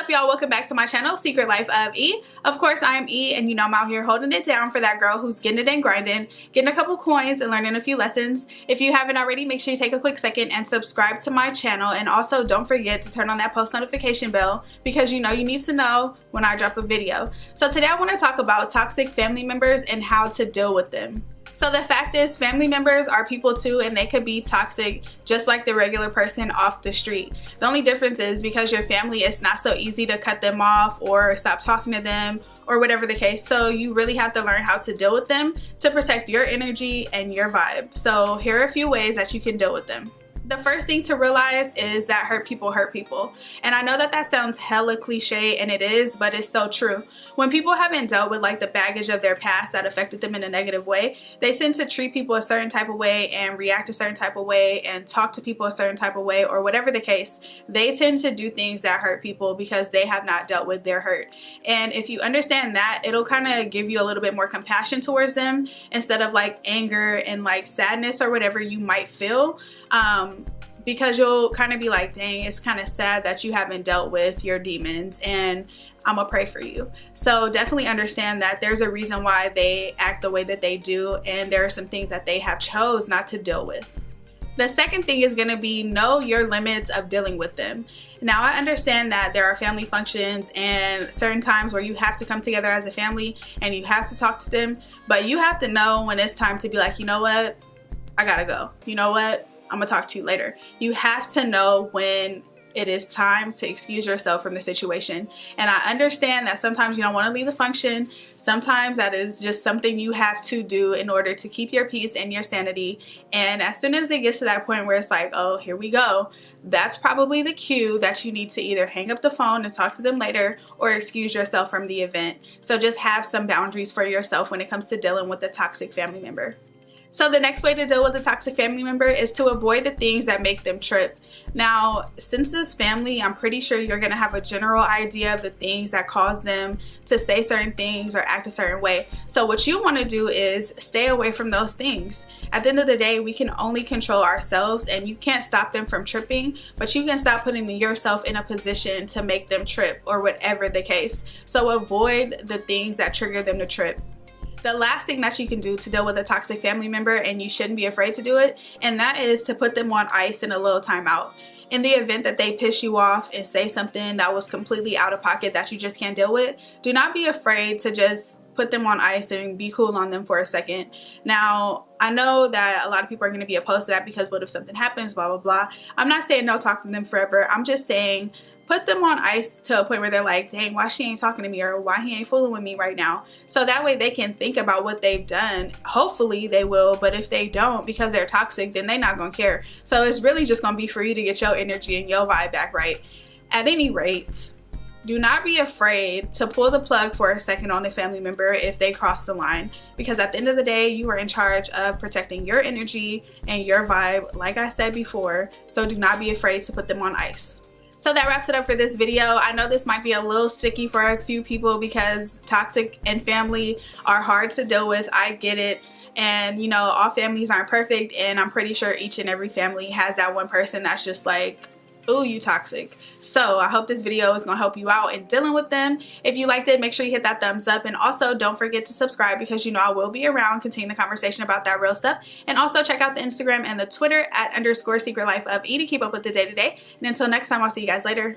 up, y'all? Welcome back to my channel, Secret Life of E. Of course, I am E, and you know I'm out here holding it down for that girl who's getting it and grinding, getting a couple coins and learning a few lessons. If you haven't already, make sure you take a quick second and subscribe to my channel, and also don't forget to turn on that post notification bell because you know you need to know when I drop a video. So today I want to talk about toxic family members and how to deal with them. So the fact is, family members are people too, and they could be toxic just like the regular person off the street. The only difference is because your family, it's not so easy to cut them off or stop talking to them or whatever the case. So you really have to learn how to deal with them to protect your energy and your vibe. So here are a few ways that you can deal with them. The first thing to realize is that hurt people hurt people. And I know that that sounds hella cliche, and it is, but it's so true. When people haven't dealt with like the baggage of their past that affected them in a negative way, they tend to treat people a certain type of way and react a certain type of way and talk to people a certain type of way, or whatever the case. They tend to do things that hurt people because they have not dealt with their hurt. And if you understand that, it'll kind of give you a little bit more compassion towards them instead of like anger and like sadness or whatever you might feel. Because you'll kind of be like, dang, it's kind of sad that you haven't dealt with your demons, and I'm gonna pray for you. So definitely understand that there's a reason why they act the way that they do, and there are some things that they have chose not to deal with. The second thing is gonna be know your limits of dealing with them. Now, I understand that there are family functions and certain times where you have to come together as a family and you have to talk to them, but you have to know when it's time to be like, you know what, I gotta go. You know what, I'm gonna talk to you later. You have to know when it is time to excuse yourself from the situation. And I understand that sometimes you don't want to leave the function. Sometimes that is just something you have to do in order to keep your peace and your sanity. And as soon as it gets to that point where it's like, oh, here we go, that's probably the cue that you need to either hang up the phone and talk to them later or excuse yourself from the event. So just have some boundaries for yourself when it comes to dealing with a toxic family member. So the next way to deal with a toxic family member is to avoid the things that make them trip. Now, since this family, I'm pretty sure you're going to have a general idea of the things that cause them to say certain things or act a certain way. So what you want to do is stay away from those things. At the end of the day, we can only control ourselves, and you can't stop them from tripping, but you can stop putting yourself in a position to make them trip or whatever the case. So avoid the things that trigger them to trip. The last thing that you can do to deal with a toxic family member, and you shouldn't be afraid to do it, and that is to put them on ice and a little timeout. In the event that they piss you off and say something that was completely out of pocket that you just can't deal with, do not be afraid to just put them on ice and be cool on them for a second. Now, I know that a lot of people are going to be opposed to that because what if something happens, blah, blah, blah. I'm not saying no talk to them forever. I'm just saying put them on ice to a point where they're like, dang, why she ain't talking to me, or why he ain't fooling with me right now. So that way they can think about what they've done. Hopefully they will, but if they don't because they're toxic, then they're not going to care. So it's really just going to be for you to get your energy and your vibe back right. At any rate, do not be afraid to pull the plug for a second on a family member if they cross the line, because at the end of the day, you are in charge of protecting your energy and your vibe, like I said before. So do not be afraid to put them on ice. So that wraps it up for this video. I know this might be a little sticky for a few people because toxic and family are hard to deal with. I get it. And you know, all families aren't perfect, and I'm pretty sure each and every family has that one person that's just like, ooh, you toxic. So I hope this video is going to help you out in dealing with them. If you liked it, make sure you hit that thumbs up, and also don't forget to subscribe because you know I will be around continuing the conversation about that real stuff. And also check out the Instagram and the Twitter at _secretlifeofe to keep up with the day-to-day. And until next time, I'll see you guys later.